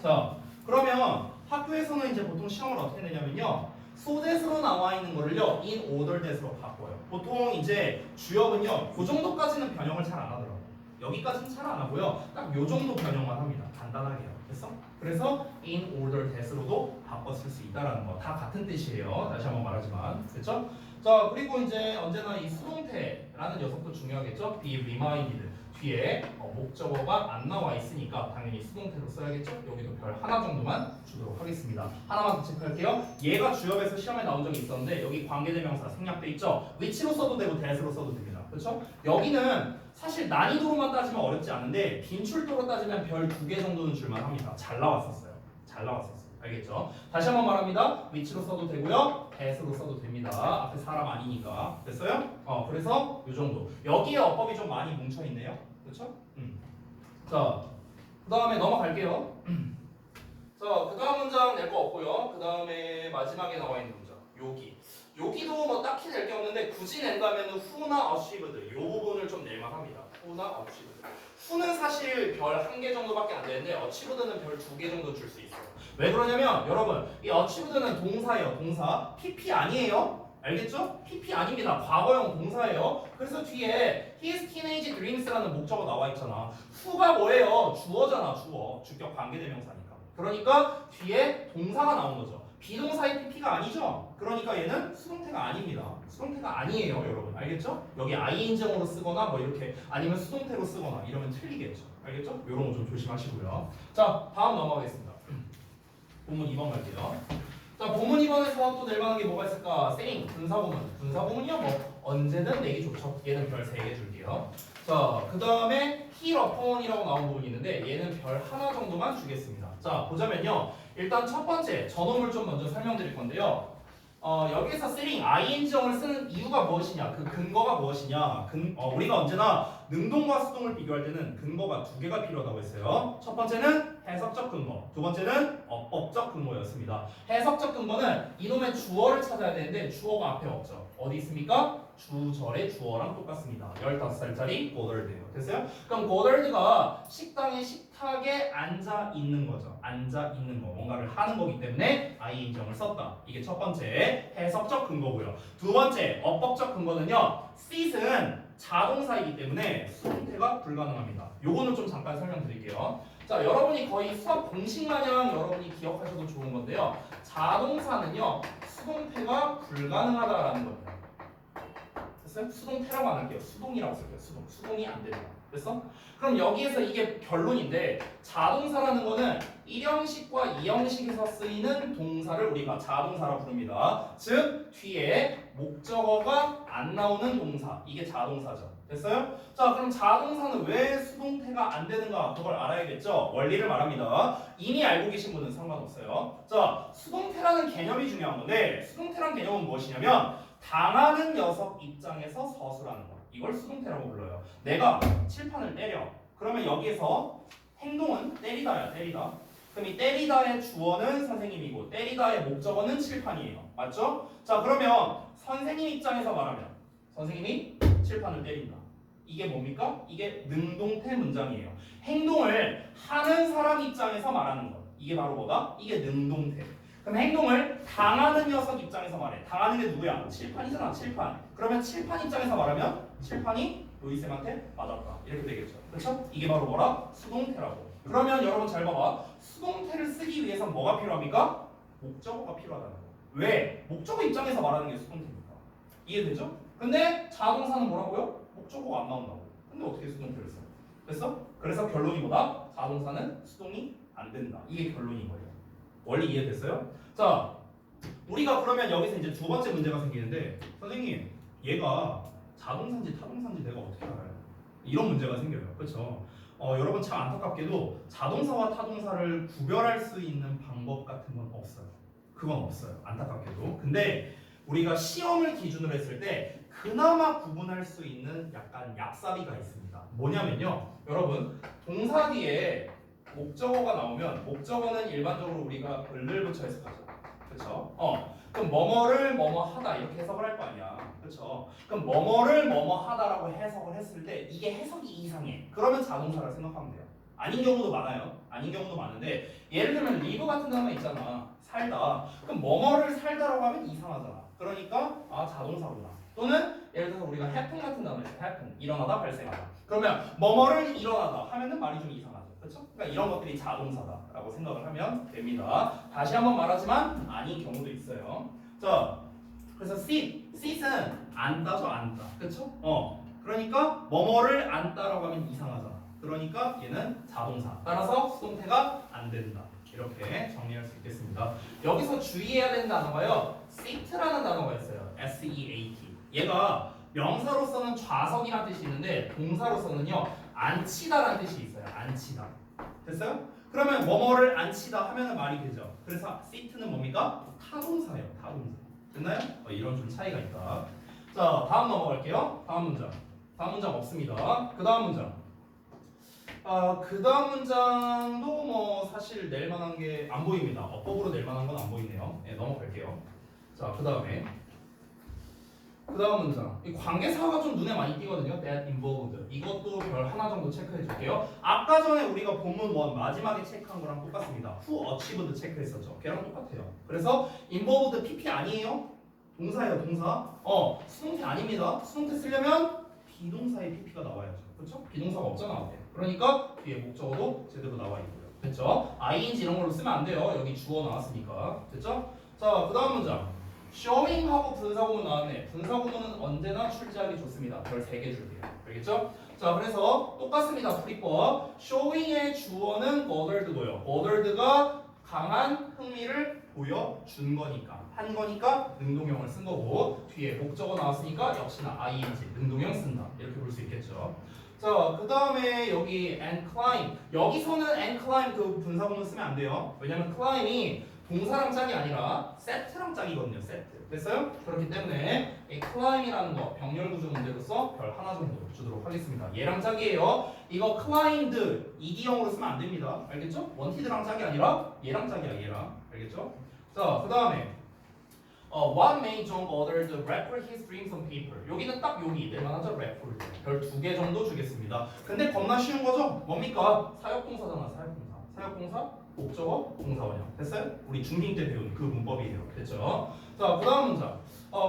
자, 그러면 학교에서는 이제 보통 시험을 어떻게 내냐면요. so that으로 나와 있는 거를요. in order that으로 바꿔요. 보통 이제 주역은요. 그 정도까지는 변형을 잘 안 하더라고요. 여기까지는 잘 안 하고요. 딱 요 정도 변형만 합니다. 간단하게요. 됐어? 그래서 in order that으로도 바꿔 쓸 수 있다라는 거. 다 같은 뜻이에요. 다시 한번 말하지만. 됐죠? 자, 그리고 이제 언제나 이 수동태라는 녀석도 중요하겠죠? be reminded. 뒤에 목적어가 안 나와 있으니까 당연히 수동태로 써야겠죠? 여기도 별 하나 정도만 주도록 하겠습니다. 하나만 더 체크할게요. 얘가 주역에서 시험에 나온 적이 있었는데 여기 관계대명사 생략돼 있죠? which로 써도 되고 that으로 써도 됩니다. 그렇죠? 여기는 사실 난이도로만 따지면 어렵지 않은데 빈출도로 따지면 별 2개 정도는 줄만 합니다. 잘 나왔었어요. 잘 나왔었어요. 알겠죠? 다시 한번 말합니다. which로 써도 되고요. that으로 써도 됩니다. 앞에 사람 아니니까. 됐어요? 그래서 이 정도. 여기에 어법이 좀 많이 뭉쳐 있네요. 그렇죠? 자, 그 다음에 넘어갈게요. 자, 그 다음 문장 낼 거 없고요. 그 다음에 마지막에 나와 있는 문장. 여기도 뭐 딱히 낼 게 없는데 굳이 낸다면 who나 achieved 이 부분을 좀 낼만 합니다. who나 achieved. who는 사실 별 1개 정도밖에 안 되는데 achieved는 별 2개 정도 줄 수 있어요. 왜 그러냐면 여러분 이 achieved는 동사예요. 동사. PP 아니에요. 알겠죠? PP 아닙니다. 과거형 동사예요. 그래서 뒤에 his teenage dreams라는 목적어 나와 있잖아. who가 뭐예요? 주어잖아. 주어. 주격 관계대명사니까. 그러니까 뒤에 동사가 나온 거죠. 비동사의 PP가 아니죠? 그러니까 얘는 수동태가 아닙니다. 수동태가 아니에요, 여러분. 알겠죠? 여기 ing으로 쓰거나 뭐 이렇게 아니면 수동태로 쓰거나 이러면 틀리겠죠. 알겠죠? 이런 거 좀 조심하시고요. 자, 다음 넘어가겠습니다. 본문 2번 갈게요. 자, 본문 2번에서 또 낼 만한 게 뭐가 있을까? saying, 분사구문. 분사구문이요, 뭐 언제든 내기 좋죠. 얘는 별 3개 줄게요. 자, 그 다음에 he upon이라고 나온 부분이 있는데 얘는 별 하나 정도만 주겠습니다. 자, 보자면요. 일단 첫 번째 전어물 좀 먼저 설명드릴 건데요. 여기에서 saying, ing형을 쓰는 이유가 무엇이냐? 그 근거가 무엇이냐? 우리가 언제나 능동과 수동을 비교할 때는 근거가 2개가 필요하다고 했어요. 첫 번째는 해석적 근거, 두 번째는 어법적 근거였습니다. 해석적 근거는 이놈의 주어를 찾아야 되는데 주어가 앞에 없죠. 어디 있습니까? 주절의 주어랑 똑같습니다. 15살짜리 고덜드예요. 됐어요? 그럼 고덜드가 식당의 식탁에 앉아 있는 거죠. 앉아 있는 거, 뭔가를 하는 거기 때문에 ing형을 썼다. 이게 첫 번째 해석적 근거고요. 두 번째 어법적 근거는요. sit은 자동사이기 때문에 수동태가 불가능합니다. 요거는 좀 잠깐 설명드릴게요. 자, 여러분이 거의 수학 공식 마냥 여러분이 기억하셔도 좋은 건데요. 자동사는요. 수동태가 불가능하다라는 겁니다. 됐어요? 수동태라고 안 할게요. 수동이라고 쓸게요. 수동이 안 된다. 됐어? 그럼 여기에서 이게 결론인데 자동사라는 거는 1형식과 2형식에서 쓰이는 동사를 우리가 자동사라고 부릅니다. 즉 뒤에 목적어가 안 나오는 동사 이게 자동사죠. 됐어요? 자 그럼 자동사는 왜 수동태가 안 되는가 그걸 알아야겠죠. 원리를 말합니다. 이미 알고 계신 분은 상관없어요. 자 수동태라는 개념이 중요한 건데 수동태라는 개념은 무엇이냐면 당하는 녀석 입장에서 서술하는 거. 이걸 수동태라고 불러요. 내가 칠판을 때려. 그러면 여기에서 행동은 때리다야, 때리다. 그럼 이 때리다의 주어는 선생님이고 때리다의 목적어는 칠판이에요. 맞죠? 자, 그러면 선생님 입장에서 말하면 선생님이 칠판을 때린다. 이게 뭡니까? 이게 능동태 문장이에요. 행동을 하는 사람 입장에서 말하는 것. 이게 바로 뭐다? 이게 능동태. 그럼 행동을 당하는 녀석 입장에서 말해. 당하는 게 누구야? 칠판이잖아, 칠판. 그러면 칠판 입장에서 말하면 칠판이 로이쌤한테 맞았다. 이렇게 되겠죠. 그렇죠? 이게 바로 뭐라? 수동태라고. 그러면 여러분 잘 봐봐. 수동태를 쓰기 위해선 뭐가 필요합니까? 목적어가 필요하다는 거. 왜? 목적어 입장에서 말하는 게 수동태입니까? 이해되죠? 근데 자동사는 뭐라고요? 목적어가 안 나온다고. 근데 어떻게 수동태를 써? 됐어? 그래서 결론이 뭐다? 자동사는 수동이 안 된다. 이게 결론인 거예요. 원리 이해됐어요? 자, 우리가 그러면 여기서 이제 두 번째 문제가 생기는데 선생님, 얘가 자동사인지 타동사인지 내가 어떻게 알아요? 이런 문제가 생겨요. 그렇죠? 여러분 참 안타깝게도 자동사와 타동사를 구별할 수 있는 방법 같은 건 없어요. 그건 없어요. 안타깝게도. 근데 우리가 시험을 기준으로 했을 때 그나마 구분할 수 있는 약간 얍사비가 있습니다. 뭐냐면요. 여러분 동사 뒤에 목적어가 나오면 목적어는 일반적으로 우리가 을을 붙여 해석하죠. 그렇죠? 그럼 뭐뭐를 뭐뭐 하다 이렇게 해석을 할 거 아니야. 그렇죠? 그럼 뭐뭐를 뭐뭐 하다라고 해석을 했을 때 이게 해석이 이상해. 그러면 자동사라 생각하면 돼요. 아닌 경우도 많아요. 아닌 경우도 많은데 예를 들면 리브 같은 단어 있잖아. 살다. 그럼 뭐뭐를 살다라고 하면 이상하잖아. 그러니까 아 자동사구나. 또는 예를 들어서 우리가 happen 같은 단어 있죠. happen. 일어나다 발생하다. 그러면 뭐뭐를 일어나다 하면은 말이 좀 이상하죠. 그렇죠? 그러니까 이런 것들이 자동사다라고 생각을 하면 됩니다. 다시 한번 말하지만 아닌 경우도 있어요. 자, 그래서 sit은 안다죠, 안다. 그렇죠? 그러니까 뭐뭐를 안다라고 하면 이상하잖아. 그러니까 얘는 자동사. 따라서 수동태가 안 된다. 이렇게 정리할 수 있겠습니다. 여기서 주의해야 되는 단어가요. sit라는 단어가 있어요. S-E-A-T. 얘가 명사로서는 좌석이라는 뜻이 있는데 동사로서는요. 앉히다라는 뜻이 있어요. 앉히다. 됐어요? 그러면 뭐뭐를 앉히다 하면은 말이 되죠. 그래서 sit는 뭡니까? 타동사예요. 타동사. 됐나요? 이런 좀 차이가 있다. 자, 다음 넘어갈게요. 다음 문장. 다음 문장 없습니다. 그 다음 문장. 그 다음 문장도 뭐 사실 낼 만한 게 안 보입니다. 어법으로 낼 만한 건 안 보이네요. 네, 넘어갈게요. 자, 그 다음에 그 다음 문장. 이 관계사가 좀 눈에 많이 띄거든요. that involved. 이것도 별 하나 정도 체크해 줄게요. 아까 전에 우리가 본문 1 마지막에 체크한 거랑 똑같습니다. who achieved 체크했었죠. 걔랑 똑같아요. 그래서 involved PP 아니에요? 동사예요, 동사. 수동태 아닙니다. 수동태 쓰려면 비동사의 PP가 나와야죠. 그렇죠? 비동사가 없잖아, 앞에. 그러니까 뒤에 목적어도 제대로 나와 있고요. 됐죠? ing 이런 걸로 쓰면 안 돼요. 여기 주어 나왔으니까. 됐죠? 자, 그 다음 문장. showing하고 분사구문 나왔네. 분사구문은 언제나 출제하기 좋습니다. 별 3개 줄게요. 알겠죠? 자, 그래서 똑같습니다. 풀이법. showing의 주어는 bothered고요. bothered가 강한 흥미를 보여준 거니까. 한 거니까 능동형을 쓴 거고 뒤에 목적어 나왔으니까 역시나 ing 능동형 쓴다. 이렇게 볼 수 있겠죠. 자, 그 다음에 여기 and climb. 여기서는 and climb 그 분사구문 쓰면 안 돼요. 왜냐면 climb이 동사랑 짝이 아니라 set랑 짝이거든요. set. 됐어요? 그렇기 때문에 이 climb이라는 거 병렬 구조 문제로서 별 하나 정도 주도록 하겠습니다. 얘랑 짝이에요. 이거 climbed ed형으로 쓰면 안 됩니다. 알겠죠? wanted랑 짝이 아니라 얘랑 짝이야. 얘랑. 알겠죠? 자, 그 다음에 what made John bother to record his dreams on paper? 여기는 딱 여기 낼만하죠? record. 별 2개 정도 주겠습니다. 근데 겁나 쉬운 거죠? 뭡니까? 사역동사잖아. 사역동사. 사역동사, 목적어, 동사원형. 됐어요? 우리 중딩 때 배운 그 문법이에요. 됐죠? 자, 그 다음 문장.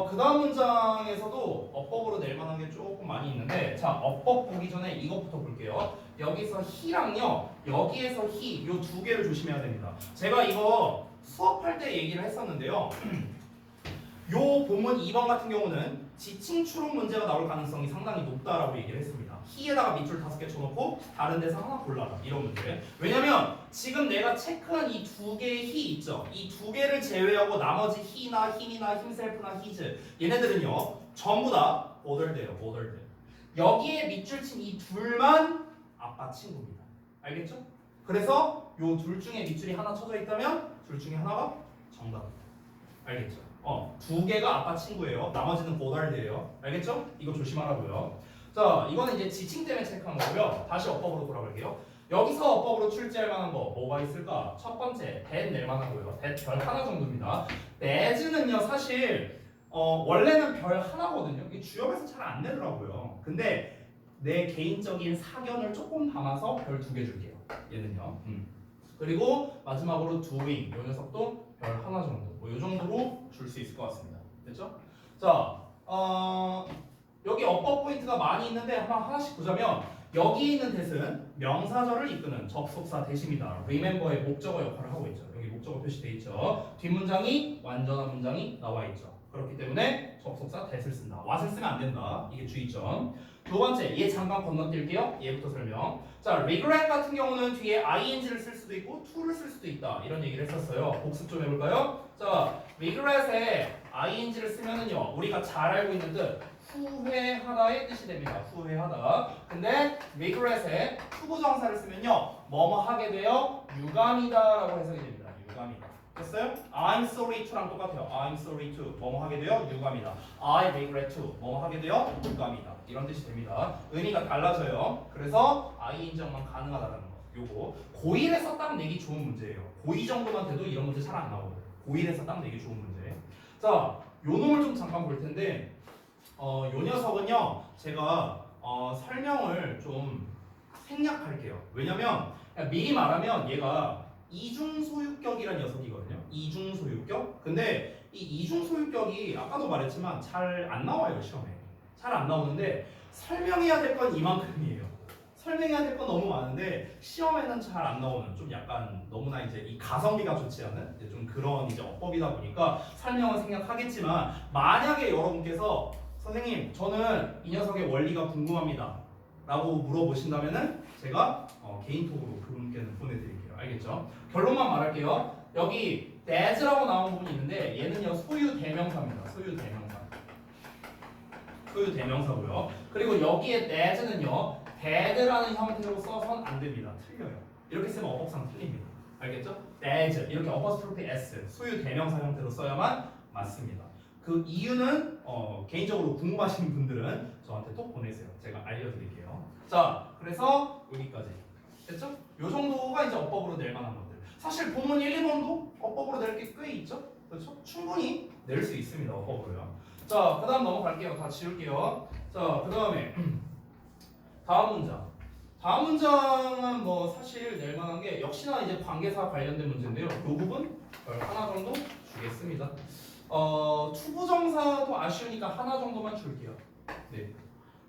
그 다음 문장에서도 어법으로 낼 만한 게 조금 많이 있는데 자, 어법 보기 전에 이것부터 볼게요. 여기서 he랑요. 여기에서 he 요 2개를 조심해야 됩니다. 제가 이거 수업할 때 얘기를 했었는데요. 요 본문 2번 같은 경우는 지칭 추론 문제가 나올 가능성이 상당히 높다라고 얘기를 했습니다. 희에다가 밑줄 5개 쳐놓고 다른 데서 하나 골라라 이런 문제. 왜냐면 지금 내가 체크한 이 2개의 희 있죠. 이 2개를 제외하고 나머지 희나 힘이나 힘셀프나 히즈 얘네들은요 전부 다 ordered예요. ordered. 여기에 밑줄 친 이 둘만 아빠 친구입니다. 알겠죠? 그래서 요 둘 중에 밑줄이 하나 쳐져 있다면 둘 중에 하나가 정답입니다. 알겠죠? 2개가 아빠 친구예요. 나머지는 고달드예요. 알겠죠? 이거 조심하라고요. 자, 이거는 이제 지칭 때문에 체크한 거고요. 다시 어법으로 돌아갈게요. 여기서 어법으로 출제할 만한 거 뭐가 있을까? 첫 번째, that 낼 만하고요. that 별 하나 정도입니다. that는요 사실 원래는 별 하나거든요. 이게 주역에서 잘 안 내더라고요. 근데 내 개인적인 사견을 조금 담아서 별 2개 줄게요. 얘는요. 그리고 마지막으로 doing 이 녀석도 별 하나 정도. 뭐 이 정도로 줄 수 있을 것 같습니다. 됐죠? 자, 여기 어법 포인트가 많이 있는데 하나씩 보자면 여기 있는 that은 명사절을 이끄는 접속사 that입니다. remember의 목적어 역할을 하고 있죠. 여기 목적어 표시되어 있죠. 뒷문장이 완전한 문장이 나와 있죠. 그렇기 때문에 접속사 that을 쓴다. what을 쓰면 안 된다. 이게 주의점. 두 번째, 얘 잠깐 건너뛸게요. 얘부터 설명. 자, regret 같은 경우는 뒤에 ing를 쓸 수도 있고 to를 쓸 수도 있다. 이런 얘기를 했었어요. 복습 좀 해볼까요? 자, regret에 ing를 쓰면은요, 우리가 잘 알고 있는 뜻 후회하다의 뜻이 됩니다. 후회하다. 근데 regret에 투부정사를 쓰면요, 뭐뭐 하게 되어 유감이다라고 해석이 됩니다. 유감이다. 됐어요? I'm sorry to랑 똑같아요. I'm sorry to 뭐뭐 하게 되어 유감이다. I regret to 뭐뭐 하게 되어 유감이다. 이런 뜻이 됩니다. 의미가 달라져요. 그래서 I 인정만 가능하다는 거. 요거 고1에서 딱 내기 좋은 문제예요. 고2 정도만 돼도 이런 문제 잘 안 나오거든요. 고1에서 딱 내기 좋은 문제. 자, 요 놈을 좀 잠깐 볼 텐데 요 녀석은요 제가 설명을 좀 생략할게요. 왜냐면 미리 말하면 얘가 이중소유격이란 녀석이거든요. 이중소유격. 근데 이 이중소유격이 아까도 말했지만 잘 안 나와요 시험에. 잘 안 나오는데 설명해야 될 건 이만큼이에요. 설명해야 될 건 너무 많은데 시험에는 잘 안 나오는 좀 약간 너무나 이제 이 가성비가 좋지 않은 이제 좀 그런 이제 어법이다 보니까 설명은 생략하겠지만 만약에 여러분께서 선생님 저는 이 녀석의 원리가 궁금합니다 라고 물어보신다면은 제가 개인톡으로 그분께는 보내드릴게요. 알겠죠? 결론만 말할게요. 여기 that라고 나온 부분이 있는데 얘는요 소유 대명사입니다. 소유 대명사. 소유 대명사고요. 그리고 여기에 that는요 that라는 형태로 써선 안 됩니다. 틀려요. 이렇게 쓰면 어법상 틀립니다. 알겠죠? that 이렇게 어퍼스트로피 s 소유 대명사 형태로 써야만 맞습니다. 그 이유는 개인적으로 궁금하신 분들은 저한테 또 보내세요. 제가 알려드릴게요. 자, 그래서 여기까지 됐죠? 요 정도가 이제 어법으로 낼 만한 것들. 사실 본문 1, 2번도 어법으로 낼 게 꽤 있죠? 그렇죠? 충분히 낼 수 있습니다. 어법으로요. 자, 그 다음 넘어갈게요. 다 지울게요. 자, 그 다음에 다음 문장. 다음 문장은 뭐 사실 낼 만한 게 역시나 이제 관계사 관련된 문제인데요. 이 부분 하나 정도 주겠습니다. 투부정사도 아쉬우니까 하나 정도만 줄게요. 네.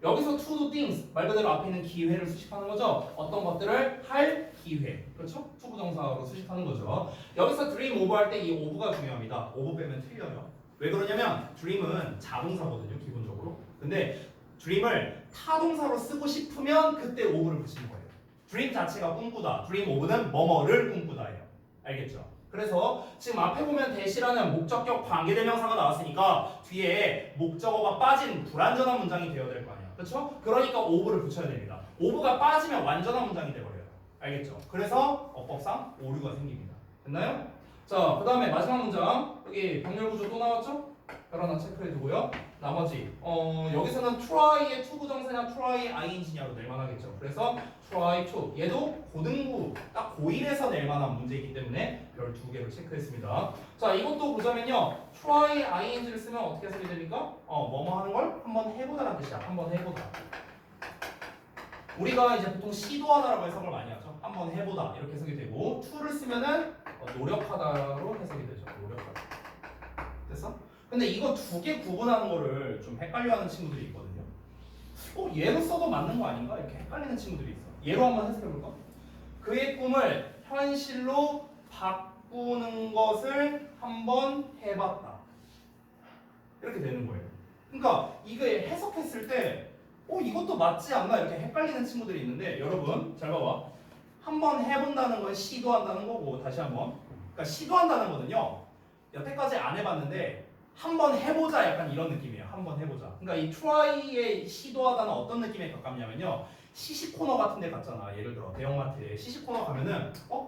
여기서 to do things 말 그대로 앞에 있는 기회를 수식하는 거죠. 어떤 것들을 할 기회. 그렇죠? 투부정사로 수식하는 거죠. 여기서 dream over 할 때 이 over가 중요합니다. over 빼면 틀려요. 왜 그러냐면 dream은 자동사거든요. 기본적으로. 근데 dream을 타동사로 쓰고 싶으면 그때 over를 붙이는 거예요. dream 자체가 꿈꾸다. dream over는 뭐뭐를 꿈꾸다예요. 알겠죠? 그래서 지금 앞에 보면 대시라는 목적격 관계대명사가 나왔으니까 뒤에 목적어가 빠진 불완전한 문장이 되어야 될 거 아니야. 그렇죠? 그러니까 over를 붙여야 됩니다. over가 빠지면 완전한 문장이 돼버려요. 알겠죠? 그래서 어법상 오류가 생깁니다. 됐나요? 자, 그 다음에 마지막 문장 여기 병렬 구조 또 나왔죠? 별 하나 체크해 두고요. 나머지 여기서는 try의 to 부정사냐 try ing냐로 낼 만하겠죠. 그래서 try to 얘도 고등부 딱 고1에서 낼 만한 문제이기 때문에 별 2개를 체크했습니다. 자, 이것도 보자면요 try ing를 쓰면 어떻게 해석이 됩니까? 뭐뭐 하는 걸 한번 해보다라는 뜻이야. 한번 해보다. 우리가 이제 보통 시도하다라고 해석을 많이 하죠. 한번 해보다 이렇게 해석이 되고 to를 쓰면은 노력하다로 해석이 되죠. 노력하다. 됐어? 근데 이거 2개 구분하는 거를 좀 헷갈려하는 친구들이 있거든요. 얘로 써도 맞는 거 아닌가? 이렇게 헷갈리는 친구들이 있어. 얘로 한번 해석해볼까? 그의 꿈을 현실로 바꾸는 것을 한번 해봤다. 이렇게 되는 거예요. 그러니까 이게 해석했을 때 이것도 맞지 않나 이렇게 헷갈리는 친구들이 있는데 여러분 잘 봐봐. 한번 해본다는 건 시도한다는 거고 다시 한번 그러니까 시도한다는 거는요 여태까지 안 해봤는데 한번 해보자 약간 이런 느낌이에요. 한번 해보자. 그러니까 이 try에 시도하다는 어떤 느낌에 가깝냐면요 시식 코너 같은 데 갔잖아. 예를 들어 대형마트에 시식 코너 가면은